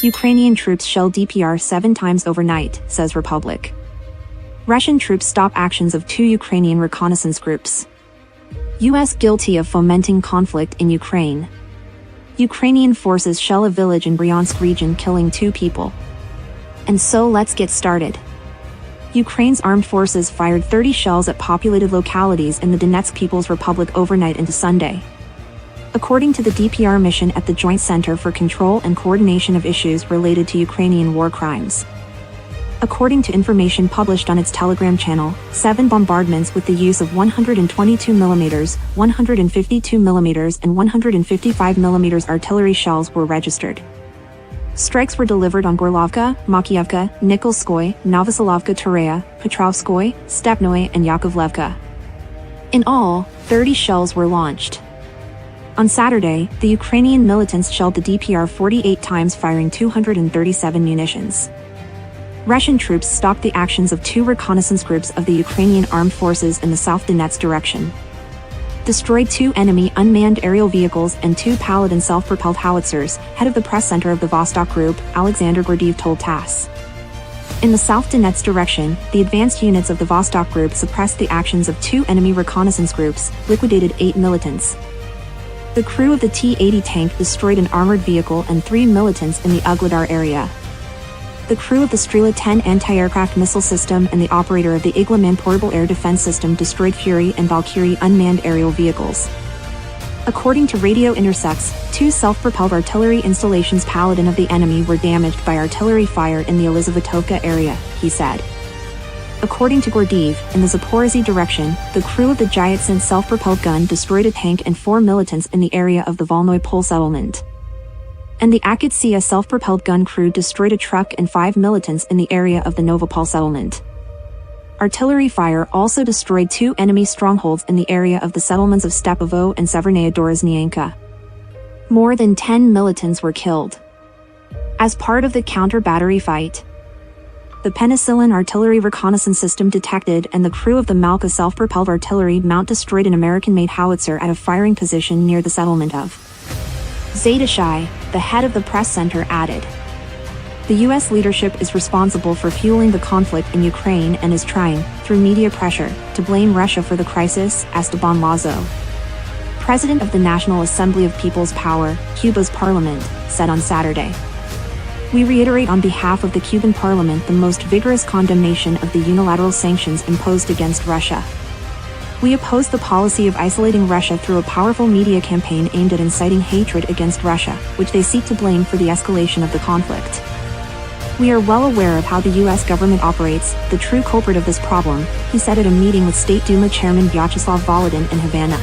Ukrainian troops shell DPR 7 times overnight, says Republic. Russian troops stop actions of 2 Ukrainian reconnaissance groups. U.S. guilty of fomenting conflict in Ukraine. Ukrainian forces shell a village in Bryansk region, killing 2 people. And so let's get started. Ukraine's armed forces fired 30 shells at populated localities in the Donetsk People's Republic overnight into Sunday. According to the DPR mission at the Joint Center for Control and Coordination of Issues Related to Ukrainian War Crimes. According to information published on its Telegram channel, 7 bombardments with the use of 122mm, 152mm and 155mm artillery shells were registered. Strikes were delivered on Gorlovka, Makievka, Nikolskoye, Novoselovka Tureya, Petrovskoye, Stepnoye and Yakovlevka. In all, 30 shells were launched. On Saturday, the Ukrainian militants shelled the DPR 48 times, firing 237 munitions. Russian troops stopped the actions of 2 reconnaissance groups of the Ukrainian armed forces in the South Donetsk direction. Destroyed 2 enemy unmanned aerial vehicles and 2 Paladin self-propelled howitzers, head of the press center of the Vostok Group, Alexander Gordiev told TASS. In the South Donetsk direction, the advanced units of the Vostok Group suppressed the actions of 2 enemy reconnaissance groups, liquidated 8 militants. The crew of the T-80 tank destroyed an armored vehicle and 3 militants in the Ugledar area. The crew of the Strela-10 anti-aircraft missile system and the operator of the Iglaman portable air defense system destroyed Fury and Valkyrie unmanned aerial vehicles. According to radio intercepts, 2 self-propelled artillery installations Paladin of the enemy were damaged by artillery fire in the Elizavetovka area, he said. According to Gordiev, in the Zaporizhzhia direction, the crew of the Gyatsin self-propelled gun destroyed a tank and 4 militants in the area of the Volnoy Pole settlement. And the Akitsia self-propelled gun crew destroyed a truck and 5 militants in the area of the Novopol settlement. Artillery fire also destroyed 2 enemy strongholds in the area of the settlements of Stepovo and Severnaya Doroznyenka. More than 10 militants were killed. As part of the counter-battery fight, the Penicillin artillery reconnaissance system detected and the crew of the Malka self-propelled artillery mount destroyed an American-made howitzer at a firing position near the settlement of Zadashai, the head of the press center added. The U.S. leadership is responsible for fueling the conflict in Ukraine and is trying, through media pressure, to blame Russia for the crisis, Esteban Lazo, president of the National Assembly of People's Power, Cuba's parliament, said on Saturday. We reiterate on behalf of the Cuban parliament the most vigorous condemnation of the unilateral sanctions imposed against Russia. We oppose the policy of isolating Russia through a powerful media campaign aimed at inciting hatred against Russia, which they seek to blame for the escalation of the conflict. We are well aware of how the U.S. government operates, the true culprit of this problem, he said at a meeting with State Duma Chairman Vyacheslav Volodin in Havana.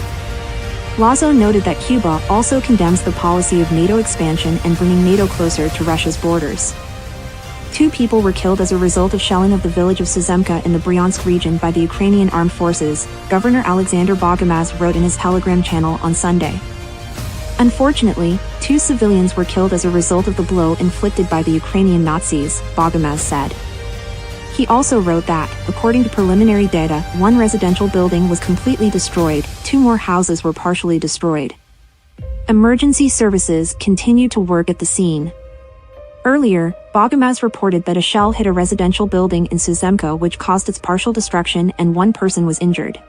Lazo noted that Cuba also condemns the policy of NATO expansion and bringing NATO closer to Russia's borders. 2 people were killed as a result of shelling of the village of Suzemka in the Bryansk region by the Ukrainian armed forces, Governor Alexander Bogomaz wrote in his Telegram channel on Sunday. Unfortunately, 2 civilians were killed as a result of the blow inflicted by the Ukrainian Nazis, Bogomaz said. He also wrote that, according to preliminary data, 1 residential building was completely destroyed, 2 more houses were partially destroyed. Emergency services continue to work at the scene. Earlier, Bogomaz reported that a shell hit a residential building in Suzemka which caused its partial destruction and 1 person was injured.